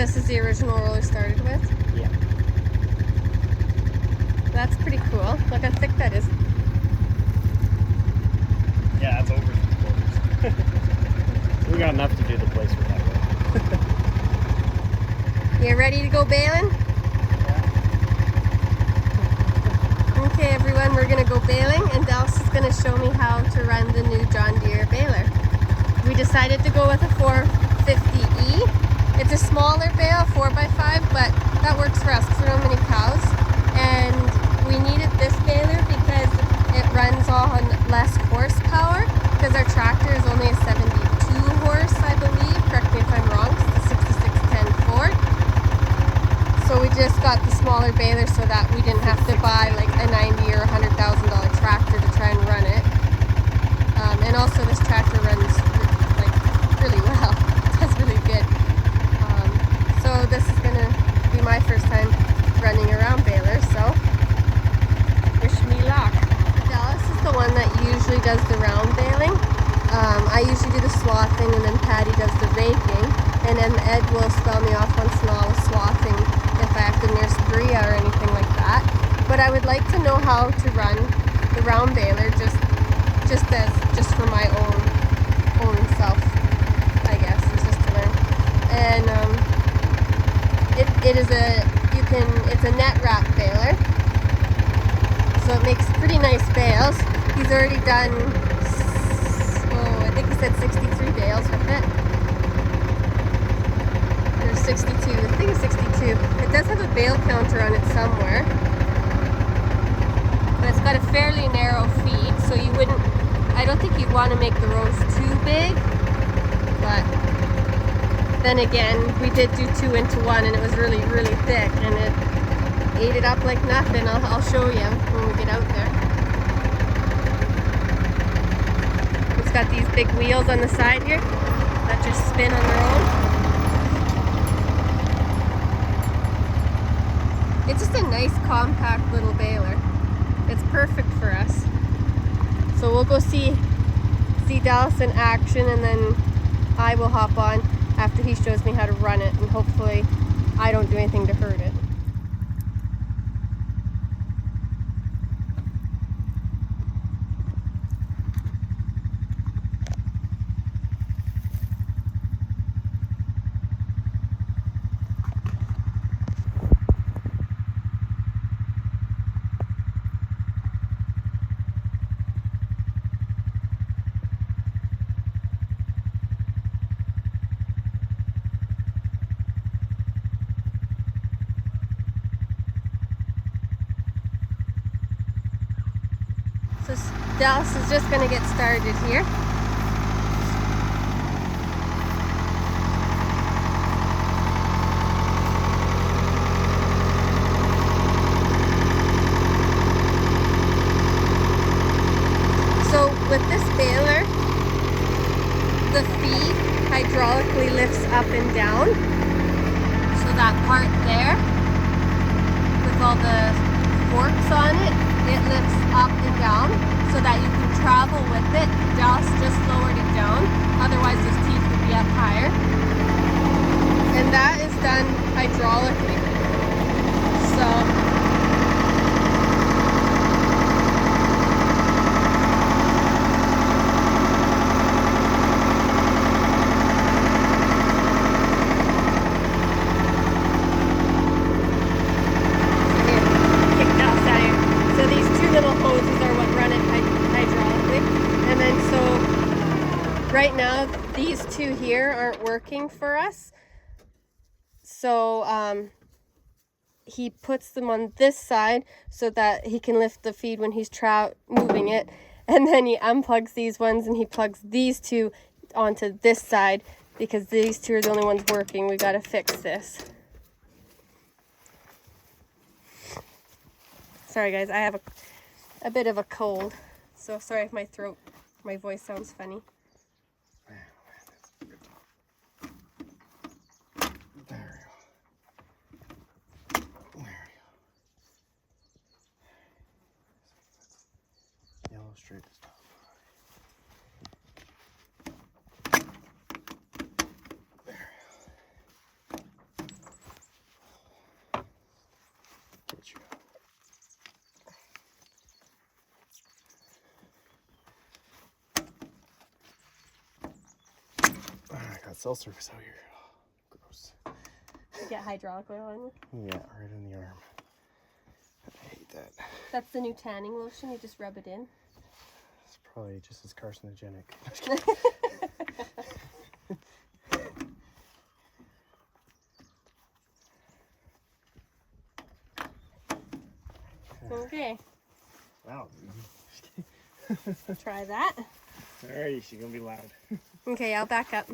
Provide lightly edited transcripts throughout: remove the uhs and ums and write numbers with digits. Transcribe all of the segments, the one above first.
this is the original roller we started with? Yeah. That's pretty cool. Look how thick that is. Yeah, that's over 3/4. We got enough to do the place with that way. You ready to go baling? Yeah. Okay everyone, we're gonna go baling and Dallas is gonna show me how to run the new John Deere baler. We decided to go with a 450E. It's a smaller bale, 4x5, but that works for us because we don't have many cows. And we needed this baler because it runs on less horsepower, because our tractor is only a 72 horse, I believe. Correct me if I'm wrong, it's a 6610 Ford. So we just got the smaller baler so that we didn't have to buy like a $90,000 or $100,000 tractor to try and run it. And also this tractor runs like really well. It does really good. So this is gonna be my first time running around baler, so wish me luck. Dallas is the one that usually does the round baling. I usually do the swathing and then Patty does the raking, and then Ed will spell me off once in a while with swathing if I have to nurse Bria or anything like that. But I would like to know how to run the round baler just for my own self, I guess. It's just to learn. And it's a net wrap baler, so it makes pretty nice bales. He's already done, I think he said 63 bales with it. Or 62, I think it's 62. It does have a bale counter on it somewhere. But it's got a fairly narrow feed, so you wouldn't, I don't think you'd want to make the rows too big. But then again, we did do 2 into 1 and it was really, really thick and it ate it up like nothing. I'll show you when we get out there. It's got these big wheels on the side here that just spin on their own. It's just a nice compact little baler. It's perfect for us. So we'll go see Dallas in action, and then I will hop on after he shows me how to run it, and hopefully I don't do anything to hurt it. So Dallas is just going to get started here. So with this baler, the feed hydraulically lifts up and down. So that part there, with all the forks on it, it lifts up and down so that you can travel with it. Dallas just lowered it down, otherwise his teeth would be up higher. And that is done hydraulically. So right now, these two here aren't working for us. So he puts them on this side so that he can lift the feed when he's moving it. And then he unplugs these ones and he plugs these two onto this side because these two are the only ones working. We got to fix this. Sorry guys, I have a bit of a cold. So sorry if my voice sounds funny. Straight as top. There. cell surface out here. Oh, gross. You get hydraulic oil on you? Yeah, right in the arm. I hate that. That's the new tanning lotion. You just rub it in. It's probably just as carcinogenic. Okay. Wow. Try that. Alright, she's gonna be loud. Okay, I'll back up.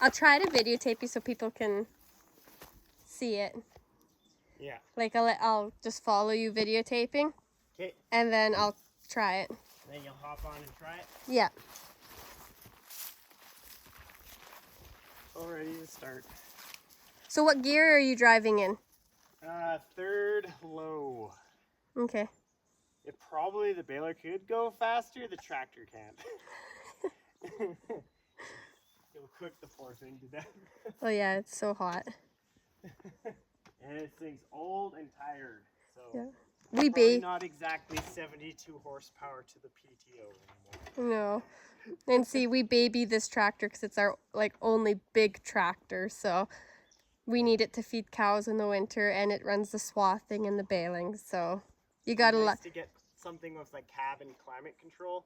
I'll try to videotape you so people can see it. Yeah. Like I'll just follow you videotaping. Okay. And then I'll try it. Then you'll hop on and try it. Yeah. All ready to start. So what gear are you driving in? Third low. Okay. It probably, the baler could go faster, the tractor can't. It'll cook the poor thing to death. Oh yeah, it's so hot. And this thing's old and tired, so Yeah. probably not exactly 72 horsepower to the PTO anymore. No. And see, we baby this tractor because it's our only big tractor, so we need it to feed cows in the winter, and it runs the swathing and the baling, so you gotta nice to get something with like cab and climate control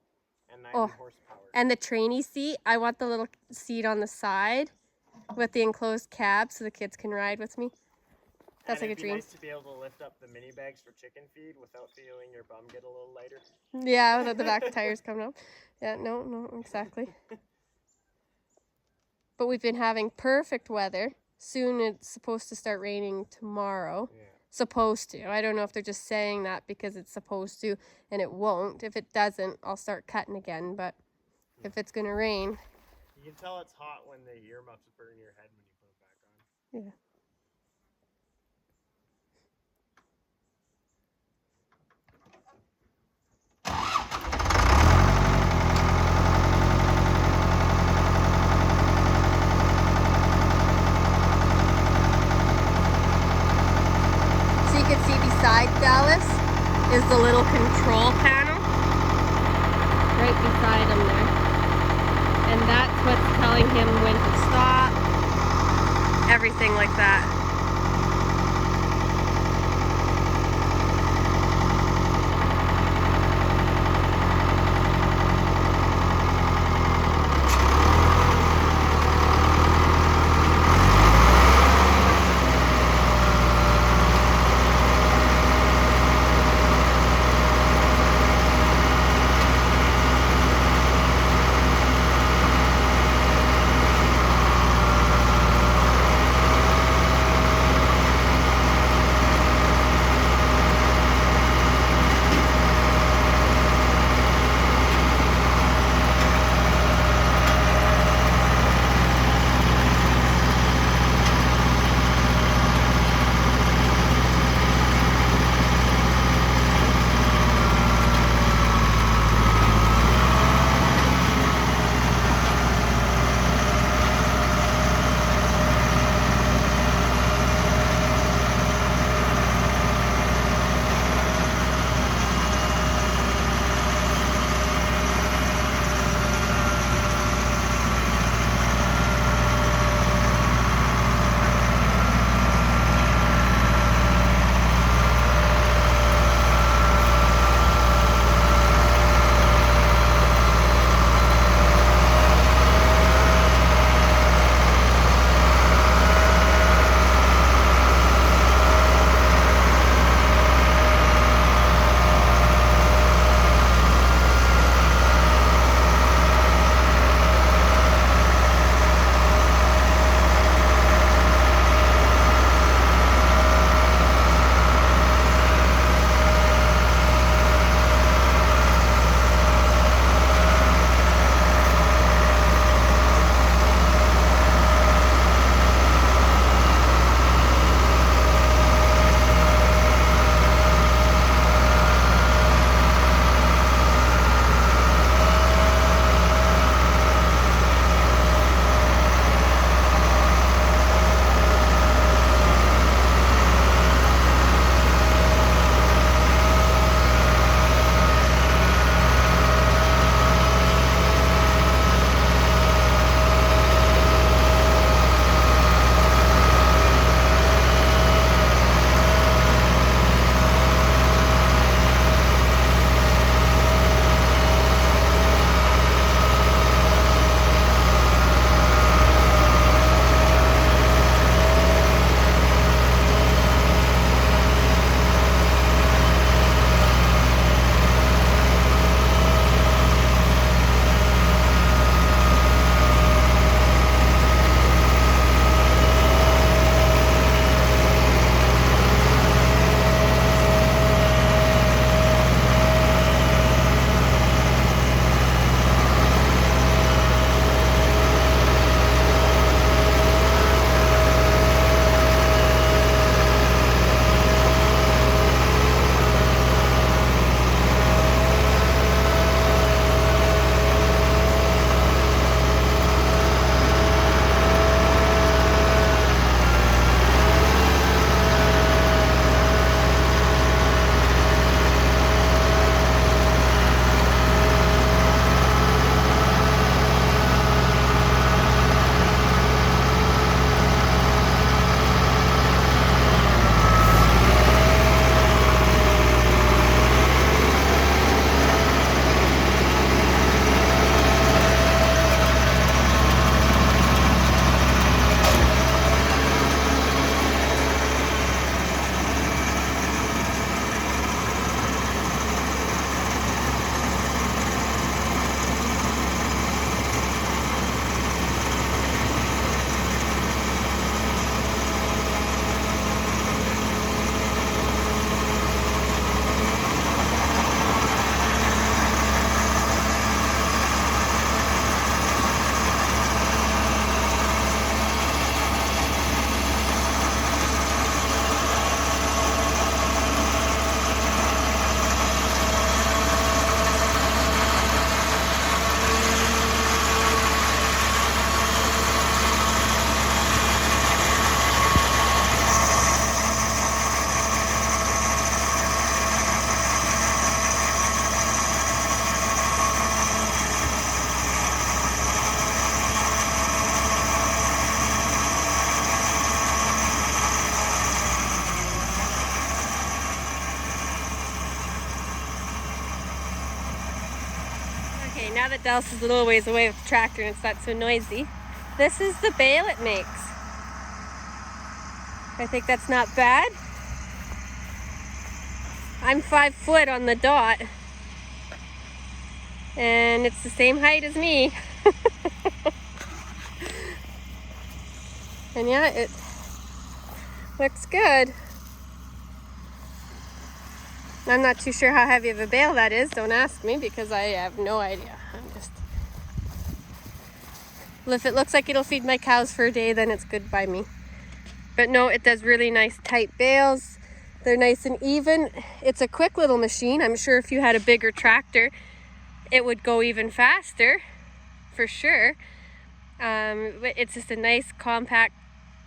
and 90 horsepower. And the trainee seat, I want the little seat on the side with the enclosed cab so the kids can ride with me. That's like a dream. It'd be nice to be able to lift up the mini bags for chicken feed without feeling your bum get a little lighter. Yeah, without the back tires coming up. Yeah, no, exactly. But we've been having perfect weather. Soon it's supposed to start raining tomorrow. Yeah. Supposed to. I don't know if they're just saying that because it's supposed to and it won't. If it doesn't, I'll start cutting again. But if it's going to rain. You can tell it's hot when the earmuffs burn your head when you put them back on. Yeah. Beside Dallas is the little control panel right beside him there, and that's what's telling him when to stop, everything like that. Okay, now that Dallas is a little ways away with the tractor and it's not so noisy, this is the bale it makes. I think that's not bad. I'm 5 foot on the dot, and it's the same height as me. And yeah, it looks good. I'm not too sure how heavy of a bale that is. Don't ask me because I have no idea. Well, if it looks like it'll feed my cows for a day, then it's good by me. But no, it does really nice tight bales. They're nice and even. It's a quick little machine. I'm sure if you had a bigger tractor, it would go even faster, for sure. But it's just a nice, compact,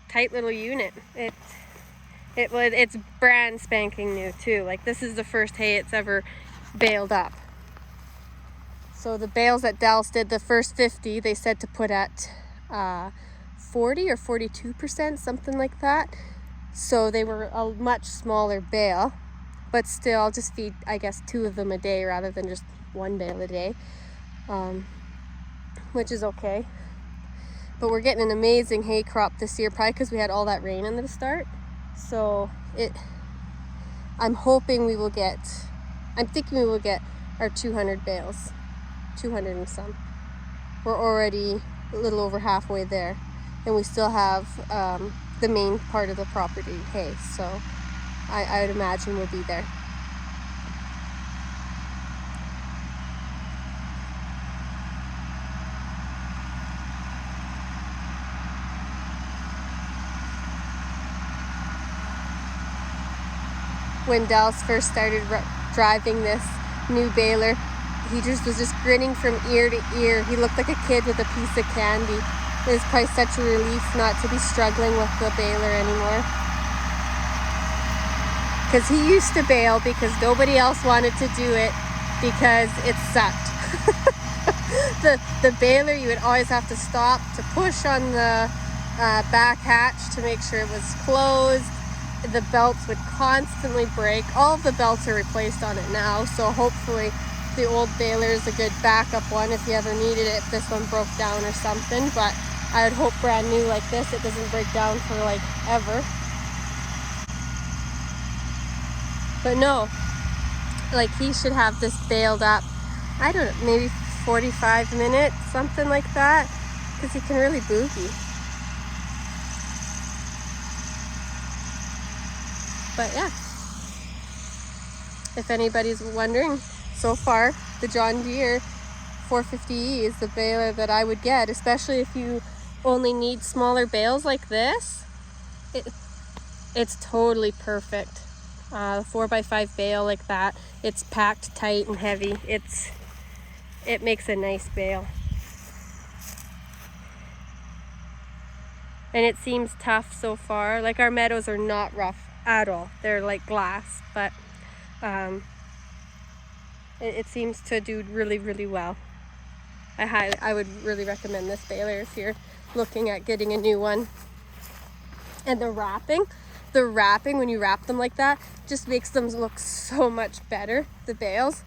tight little unit. It's brand spanking new too. Like, this is the first hay it's ever baled up. So the bales that Dallas did, the first 50, they said to put at 40 or 42%, something like that. So they were a much smaller bale, but still I'll just feed, I guess, 2 of them a day rather than just 1 bale a day, which is okay. But we're getting an amazing hay crop this year, probably because we had all that rain in the start. So I'm thinking we will get our 200 bales, 200 and some. We're already a little over halfway there, and we still have the main part of the property hay, so I would imagine we'll be there. When Dallas first started driving this new baler, he just was grinning from ear to ear. He looked like a kid with a piece of candy. It was probably such a relief not to be struggling with the baler anymore. Because he used to bale because nobody else wanted to do it because it sucked. The baler, you would always have to stop to push on the back hatch to make sure it was closed. The belts would constantly break. All of the belts are replaced on it now, so hopefully the old baler is a good backup one if you ever needed it, if this one broke down or something. But I would hope brand new like this, it doesn't break down for like ever. But no, like, he should have this baled up, I don't know, maybe 45 minutes, something like that, because he can really boogie. But yeah, if anybody's wondering, so far the John Deere 450E is the baler that I would get, especially if you only need smaller bales like this. It's totally perfect. The 4x5 bale like that, it's packed tight and heavy. It makes a nice bale. And it seems tough so far. Like, our meadows are not rough at all. They're like glass, but it seems to do really, really well. I would really recommend this baler if you're looking at getting a new one. And the wrapping when you wrap them like that just makes them look so much better, the bales.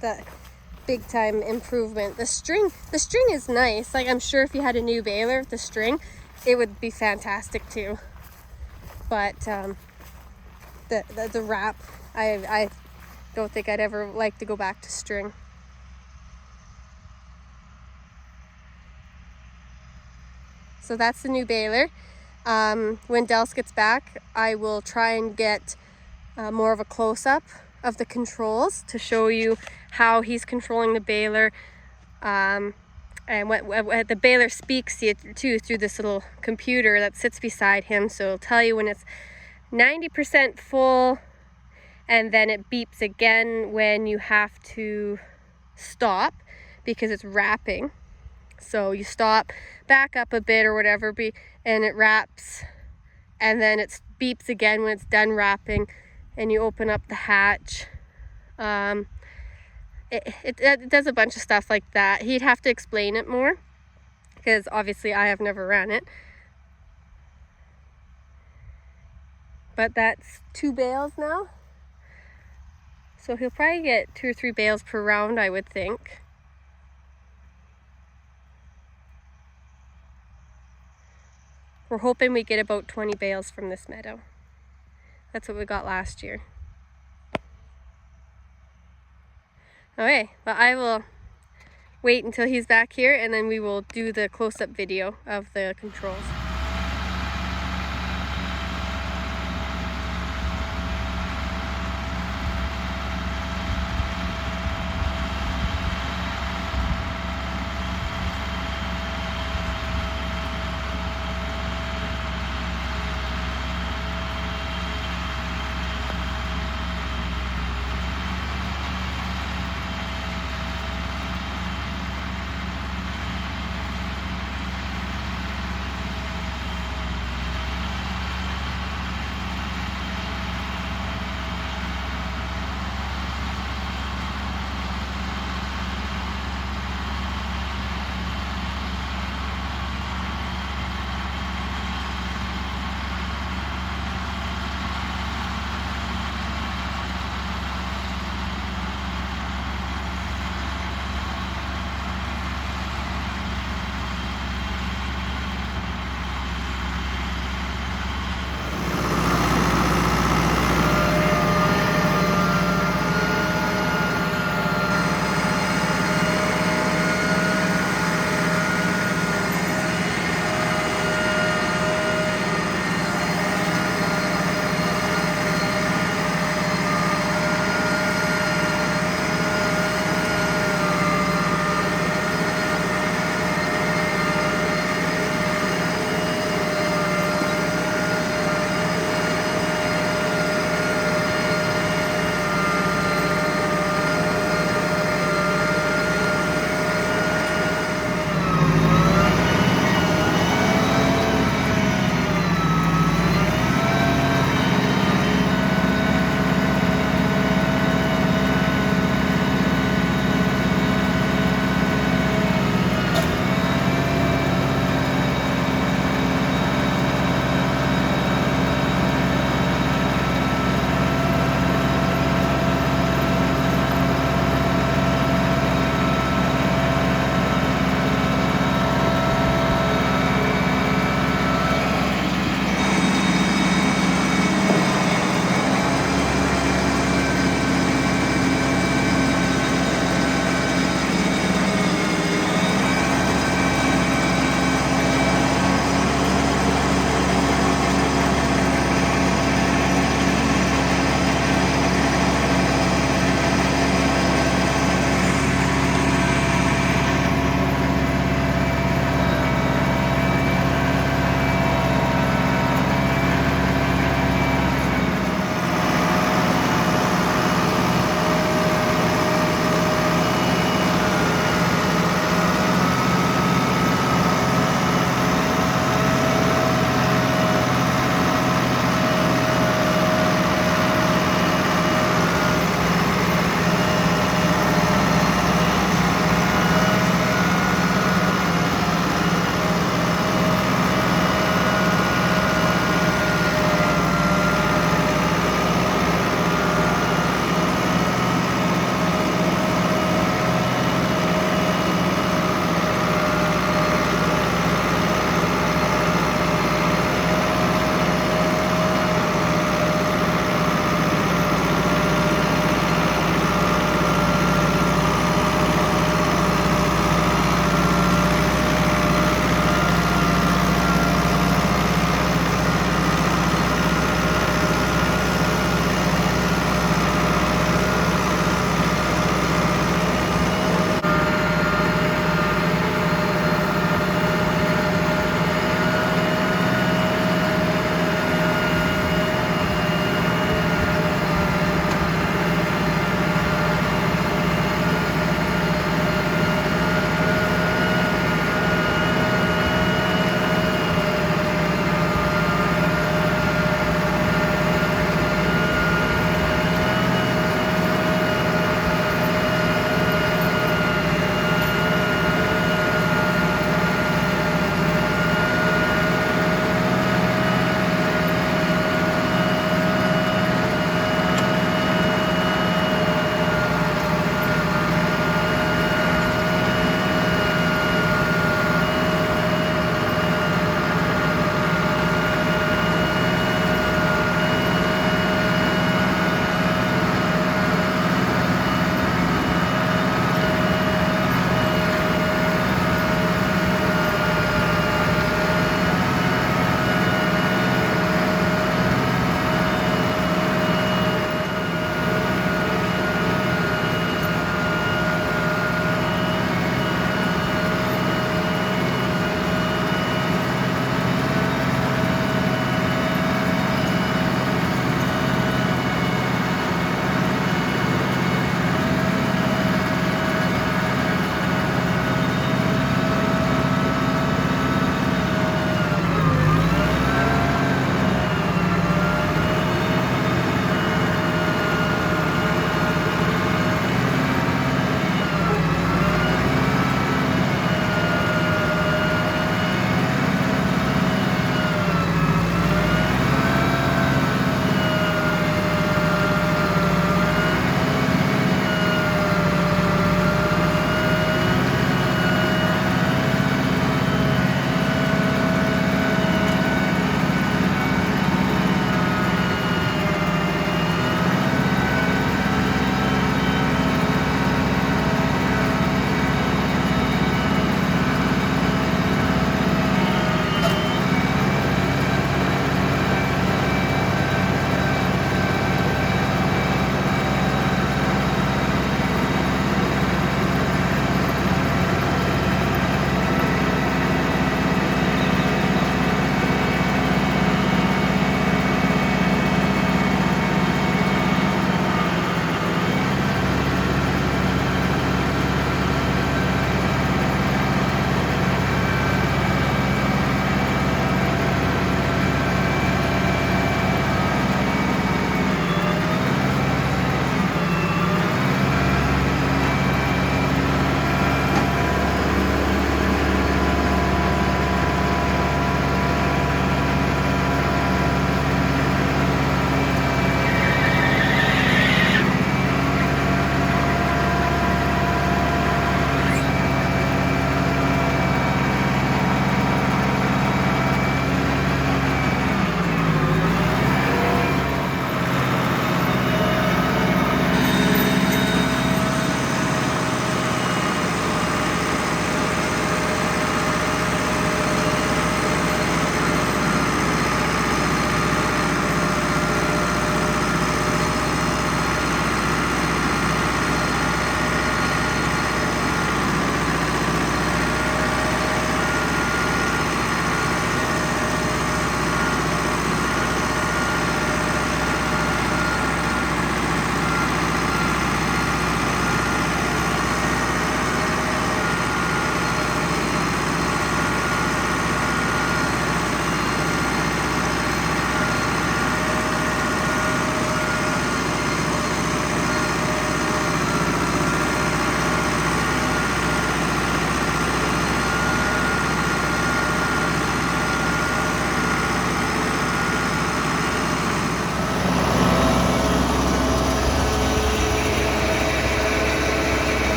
The big time improvement. The string is nice. Like, I'm sure if you had a new baler with the string, it would be fantastic too. But the wrap, I don't think I'd ever like to go back to string. So that's the new baler. When Dels gets back, I will try and get more of a close-up of the controls to show you how he's controlling the baler. And what the baler speaks to you too through this little computer that sits beside him. So it'll tell you when it's 90% full, and then it beeps again when you have to stop because it's wrapping. So you stop, back up a bit or whatever, and it wraps, and then it beeps again when it's done wrapping, and you open up the hatch. It does a bunch of stuff like that. He'd have to explain it more because obviously I have never ran it. But that's 2 bales now. So he'll probably get 2 or 3 bales per round, I would think. We're hoping we get about 20 bales from this meadow. That's what we got last year. Okay, well, I will wait until he's back here and then we will do the close-up video of the controls.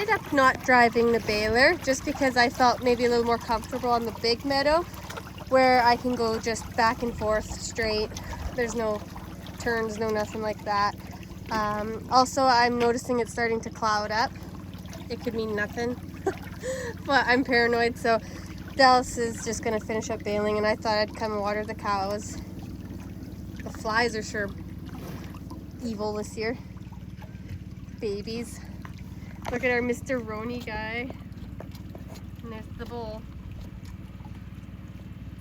ended up not driving the baler just because I felt maybe a little more comfortable on the big meadow where I can go just back and forth straight. There's no turns, no nothing like that. Also, I'm noticing it's starting to cloud up. It could mean nothing, but I'm paranoid, so Dallas is just gonna finish up baling, and I thought I'd come and water the cows. The flies are sure evil this year. Babies. Look at our Mr. Roni guy. And there's the bull.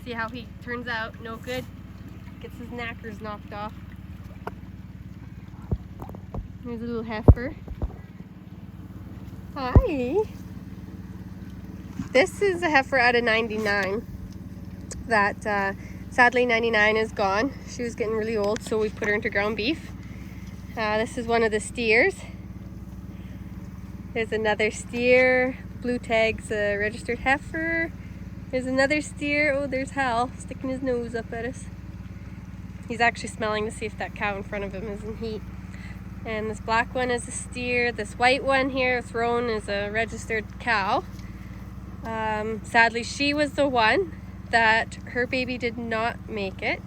See how he turns out, no good. Gets his knackers knocked off. There's a little heifer. Hi. This is a heifer out of 99 that sadly 99 is gone. She was getting really old, so we put her into ground beef. This is one of the steers. There's another steer. Blue tag's a registered heifer. There's another steer. Oh, there's Hal sticking his nose up at us. He's actually smelling to see if that cow in front of him is in heat. And this black one is a steer. This white one here, Throne, is a registered cow. Sadly, she was the one that her baby did not make it.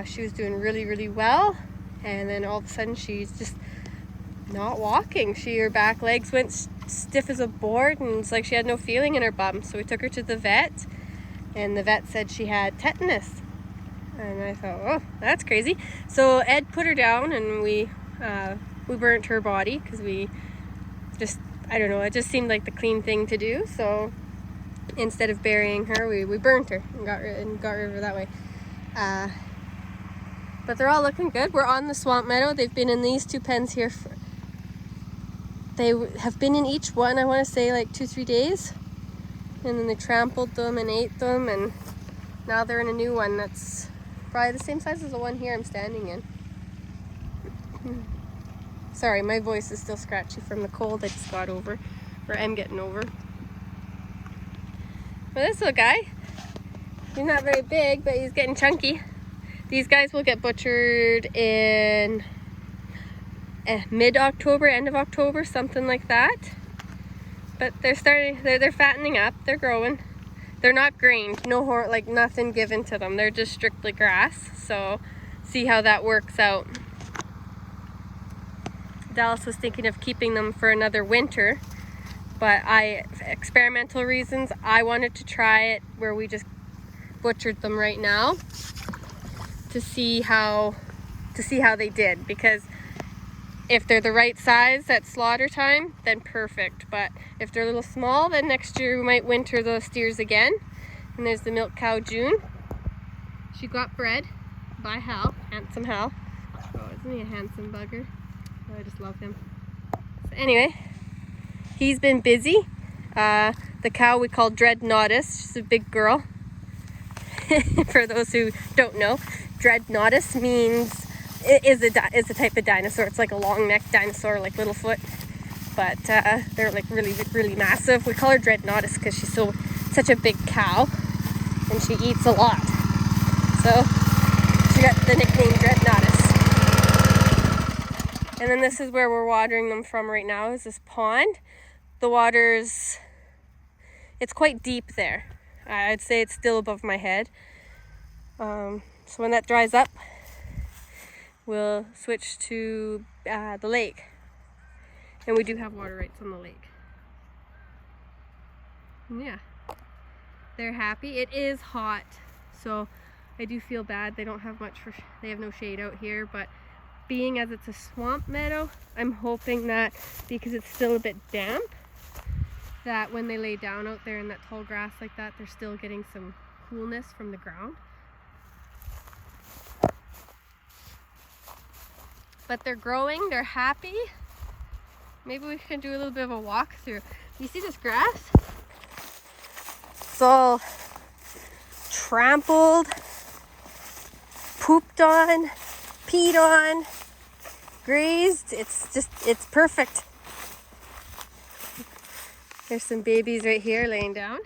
She was doing really, really well. And then all of a sudden she's just not walking. Her back legs went stiff as a board, and it's like she had no feeling in her bum. So we took her to the vet, and the vet said she had tetanus. And I thought, oh, that's crazy. So Ed put her down, and we burnt her body because we just, I don't know, it just seemed like the clean thing to do. So instead of burying her, we burnt her and got rid of her that way. But they're all looking good. We're on the swamp meadow. They've been in these two pens here. They have been in each one, I want to say, like 2-3 days. And then they trampled them and ate them. And now they're in a new one that's probably the same size as the one here I'm standing in. Sorry, my voice is still scratchy from the cold I just got over. Or I'm getting over. Well, this little guy, he's not very big, but he's getting chunky. These guys will get butchered in mid-October, end of October, something like that. But they're fattening up, they're growing. They're not grained, like nothing given to them. They're just strictly grass. So see how that works out. Dallas was thinking of keeping them for another winter, but experimental reasons, I wanted to try it where we just butchered them right now to see how they did, because if they're the right size at slaughter time, then perfect. But if they're a little small, then next year we might winter those steers again. And there's the milk cow June. She got bred by Hal, handsome Hal. Oh, isn't he a handsome bugger? Oh, I just love him. So anyway, he's been busy. The cow we call Dreadnoughtus. She's a big girl. For those who don't know, Dreadnoughtus means is a type of dinosaur. It's like a long-necked dinosaur, like Littlefoot, but they're like really, really massive. We call her Dreadnoughtus because she's such a big cow, and she eats a lot. So she got the nickname Dreadnoughtus. And then this is where we're watering them from right now, is this pond. The water's, it's quite deep there. I'd say it's still above my head. So when that dries up, we'll switch to the lake. And we do have water rights on the lake. And yeah, they're happy. It is hot, so I do feel bad. They don't have much they have no shade out here, but being as it's a swamp meadow, I'm hoping that because it's still a bit damp, that when they lay down out there in that tall grass like that, they're still getting some coolness from the ground. But they're growing, they're happy. Maybe we can do a little bit of a walk through. You see this grass? It's all trampled, pooped on, peed on, grazed. It's perfect. There's some babies right here laying down.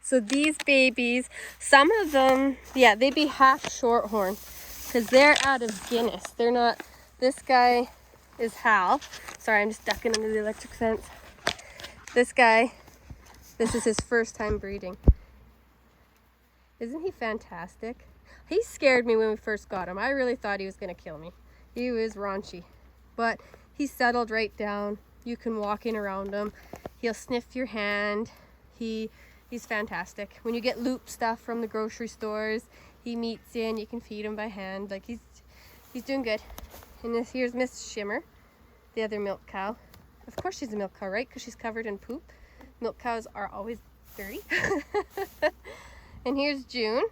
So these babies, some of them, yeah, they'd be half shorthorn because they're out of Guinness. They're not, this guy is Hal. Sorry, I'm just ducking under the electric fence. This guy, this is his first time breeding. Isn't he fantastic? He scared me when we first got him. I really thought he was going to kill me. He was raunchy, but he settled right down. You can walk in around him. He'll sniff your hand. He's fantastic. When you get loop stuff from the grocery stores, he meets in. You can feed him by hand. Like he's doing good. And here's Miss Shimmer, the other milk cow. Of course she's a milk cow, right? Because she's covered in poop. Milk cows are always dirty. And here's June.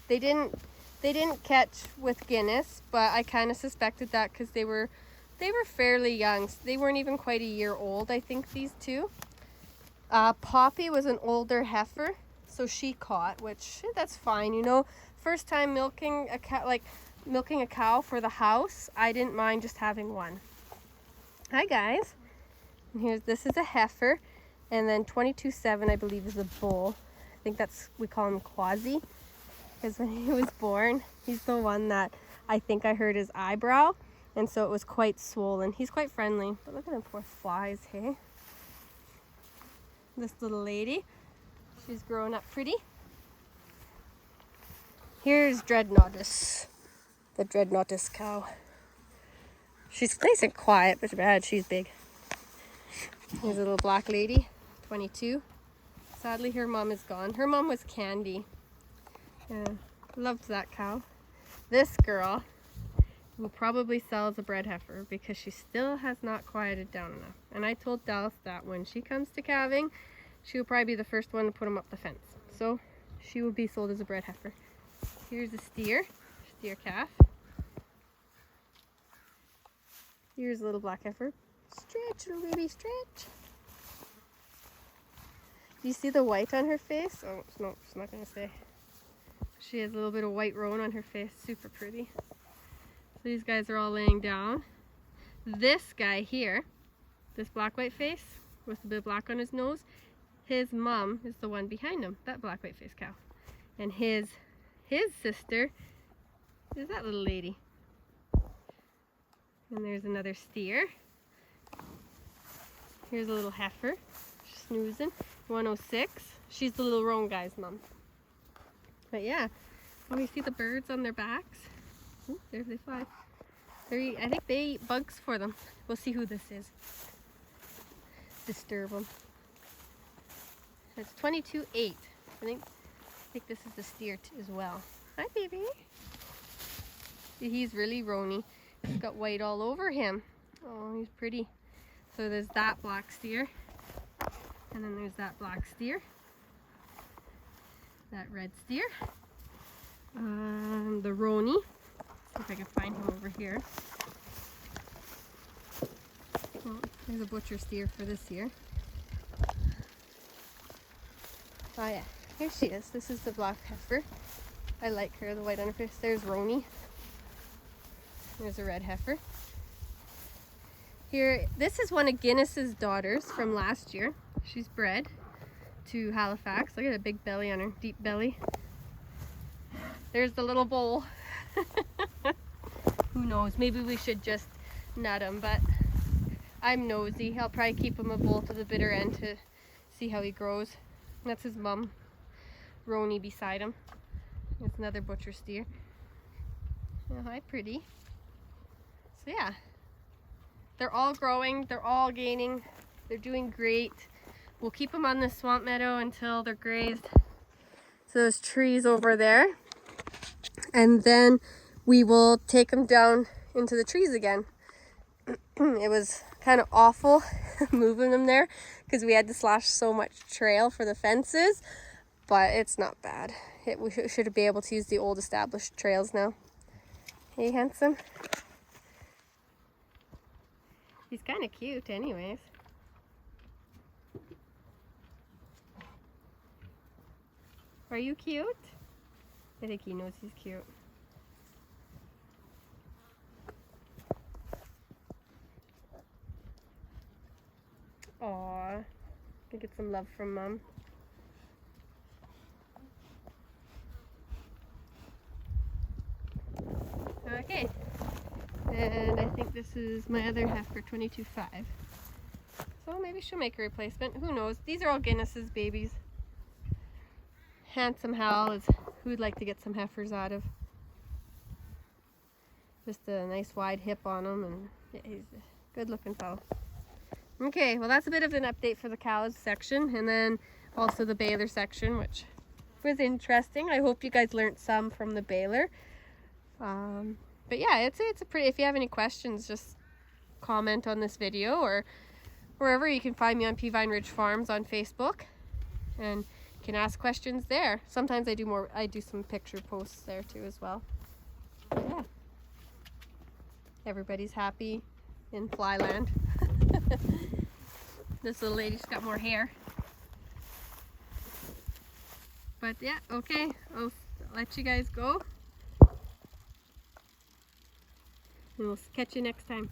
They didn't catch with Guinness, but I kind of suspected that because they were fairly young. They weren't even quite a year old, I think, these two. Poppy was an older heifer, so she caught, which that's fine, you know. First time milking a cow for the house, I didn't mind just having one. Hi guys. And this is a heifer, and then 22-7 I believe is a bull. I think we call him Quasi, because when he was born, he's the one that I think I hurt his eyebrow, and so it was quite swollen. He's quite friendly, but look at them poor flies, hey? This little lady, she's growing up pretty. Here's Dreadnoughtus, the Dreadnoughtus cow. She's nice and quiet, but bad, she's big. Here's a little black lady, 22. Sadly, her mom is gone. Her mom was Candy. Yeah, loved that cow. This girl will probably sell as a bred heifer because she still has not quieted down enough. And I told Dallas that when she comes to calving, she will probably be the first one to put them up the fence. So she will be sold as a bred heifer. Here's a steer calf. Here's a little black heifer. Stretch, little baby, stretch. Do you see the white on her face? Oh, no, it's not going to stay. She has a little bit of white roan on her face. Super pretty. So these guys are all laying down. This guy here, this black-white face with a bit of black on his nose, his mom is the one behind him, that black-white face cow. And his sister is that little lady. And there's another steer. Here's a little heifer, snoozing, 106. She's the little roan guy's mom. But yeah, when we see the birds on their backs, ooh, there they fly. I think they eat bugs for them. We'll see who this is. Disturb them. It's 22-8. I think this is the steer as well. Hi, baby. He's really roany. He's got white all over him. Oh, he's pretty. So there's that black steer, and then there's that black steer, that red steer, the Roni. See if I can find him over here. Oh, there's a butcher steer for this year. Oh yeah, here she is. This is the black heifer. I like her, the white on her face. There's Roni. There's a red heifer. Here, this is one of Guinness's daughters from last year. She's bred to Halifax. Look at a big belly on her, deep belly. There's the little bull. Who knows, maybe we should just nut him, but I'm nosy. I'll probably keep him a bull to the bitter end to see how he grows. That's his mom, Roni, beside him. It's another butcher steer. Oh, hi, pretty. So yeah. They're all growing, they're all gaining, they're doing great. We'll keep them on the swamp meadow until they're grazed. So there's trees over there. And then we will take them down into the trees again. It was kind of awful moving them there because we had to slash so much trail for the fences, but it's not bad. We should be able to use the old established trails now. Hey, handsome. He's kind of cute anyways. Are you cute? I think he knows he's cute. Aww. Can get some love from Mom. Okay. And I think this is my other heifer, 22.5. So maybe she'll make a replacement. Who knows? These are all Guinness's babies. Handsome Hal is who would like to get some heifers out of. Just a nice wide hip on him, and yeah, he's a good looking fellow. Okay, well that's a bit of an update for the cows section, and then also the Baler section, which was interesting. I hope you guys learned some from the Baler. But yeah, it's a pretty, if you have any questions, just comment on this video or wherever. You can find me on Peavine Ridge Farms on Facebook, and you can ask questions there. Sometimes I do some picture posts there too as well. But yeah, everybody's happy in Flyland. This little lady's got more hair. But yeah, okay, I'll let you guys go. And we'll catch you next time.